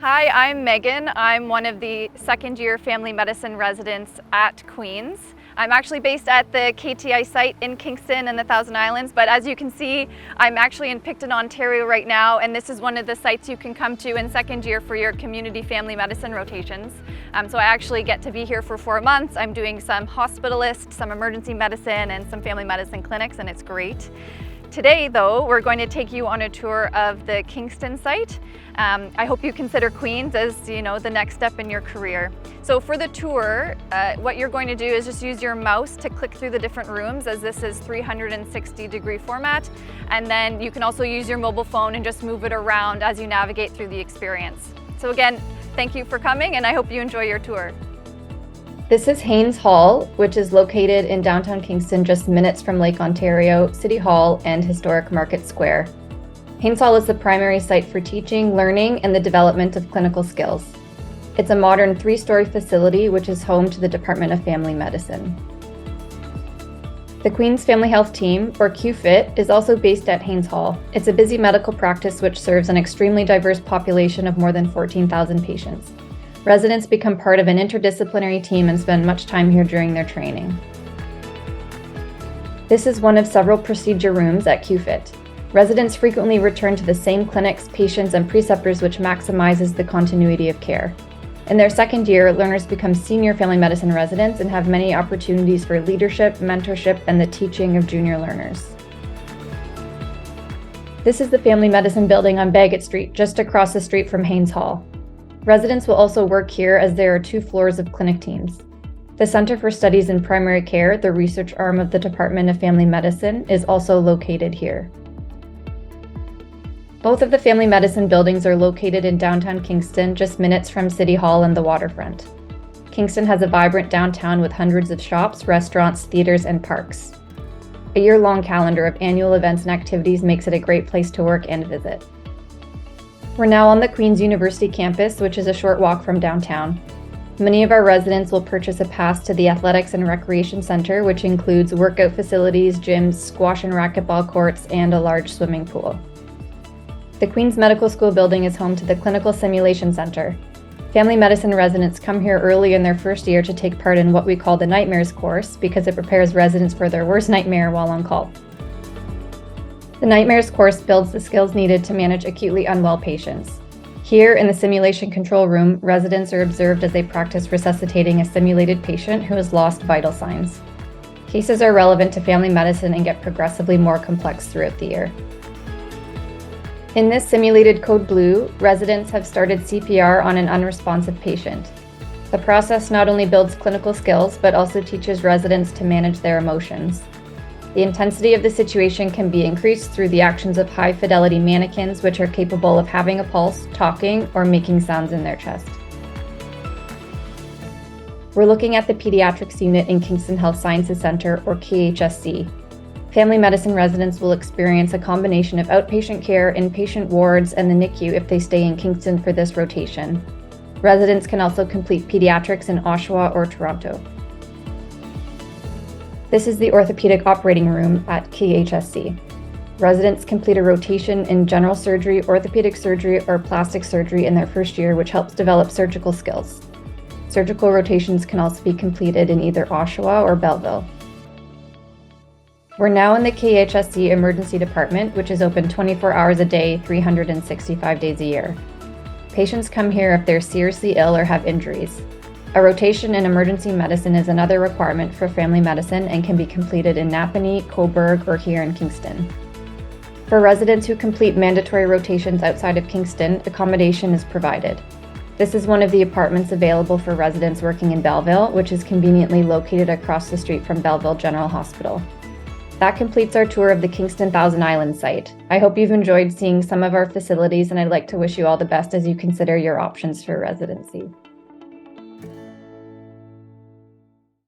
Hi, I'm Megan. I'm one of the second-year family medicine residents at Queen's. I'm actually based at the KTI site in Kingston and the Thousand Islands, but as you can see, I'm actually in Picton, Ontario right now, and this is one of the sites you can come to in second year for your community family medicine rotations. So I actually get to be here for 4 months. I'm doing some hospitalist, some emergency medicine, and some family medicine clinics, and it's great. Today, though, we're going to take you on a tour of the Kingston site. I hope you consider Queen's as, the next step in your career. So for the tour, what you're going to do is just use your mouse to click through the different rooms, as this is 360-degree format. And then you can also use your mobile phone and just move it around as you navigate through the experience. So again, thank you for coming, and I hope you enjoy your tour. This is Haynes Hall, which is located in downtown Kingston, just minutes from Lake Ontario, City Hall, and historic Market Square. Haynes Hall is the primary site for teaching, learning, and the development of clinical skills. It's a modern 3-story facility which is home to the Department of Family Medicine. The Queen's Family Health Team, or QFIT, is also based at Haynes Hall. It's a busy medical practice which serves an extremely diverse population of more than 14,000 patients. Residents become part of an interdisciplinary team and spend much time here during their training. This is one of several procedure rooms at QFIT. Residents frequently return to the same clinics, patients, and preceptors, which maximizes the continuity of care. In their second year, learners become senior family medicine residents and have many opportunities for leadership, mentorship, and the teaching of junior learners. This is the Family Medicine building on Bagot Street, just across the street from Haynes Hall. Residents will also work here, as there are 2 floors of clinic teams. The Center for Studies in Primary Care, the research arm of the Department of Family Medicine, is also located here. Both of the family medicine buildings are located in downtown Kingston, just minutes from City Hall and the waterfront. Kingston has a vibrant downtown with hundreds of shops, restaurants, theaters, and parks. A year-long calendar of annual events and activities makes it a great place to work and visit. We're now on the Queen's University campus, which is a short walk from downtown. Many of our residents will purchase a pass to the Athletics and Recreation Center, which includes workout facilities, gyms, squash and racquetball courts, and a large swimming pool. The Queen's Medical School building is home to the Clinical Simulation Center. Family medicine residents come here early in their first year to take part in what we call the Nightmares course, because it prepares residents for their worst nightmare while on call. The Nightmares course builds the skills needed to manage acutely unwell patients. Here in the simulation control room, residents are observed as they practice resuscitating a simulated patient who has lost vital signs. Cases are relevant to family medicine and get progressively more complex throughout the year. In this simulated Code Blue, residents have started CPR on an unresponsive patient. The process not only builds clinical skills, but also teaches residents to manage their emotions. The intensity of the situation can be increased through the actions of high-fidelity mannequins, which are capable of having a pulse, talking, or making sounds in their chest. We're looking at the Pediatrics Unit in Kingston Health Sciences Center, or KHSC. Family medicine residents will experience a combination of outpatient care, inpatient wards, and the NICU if they stay in Kingston for this rotation. Residents can also complete pediatrics in Oshawa or Toronto. This is the orthopedic operating room at KHSC. Residents complete a rotation in general surgery, orthopedic surgery, or plastic surgery in their first year, which helps develop surgical skills. Surgical rotations can also be completed in either Oshawa or Belleville. We're now in the KHSC Emergency Department, which is open 24 hours a day, 365 days a year. Patients come here if they're seriously ill or have injuries. A rotation in emergency medicine is another requirement for family medicine and can be completed in Napanee, Cobourg, or here in Kingston. For residents who complete mandatory rotations outside of Kingston, accommodation is provided. This is one of the apartments available for residents working in Belleville, which is conveniently located across the street from Belleville General Hospital. That completes our tour of the Kingston-Thousand Islands site. I hope you've enjoyed seeing some of our facilities, and I'd like to wish you all the best as you consider your options for residency.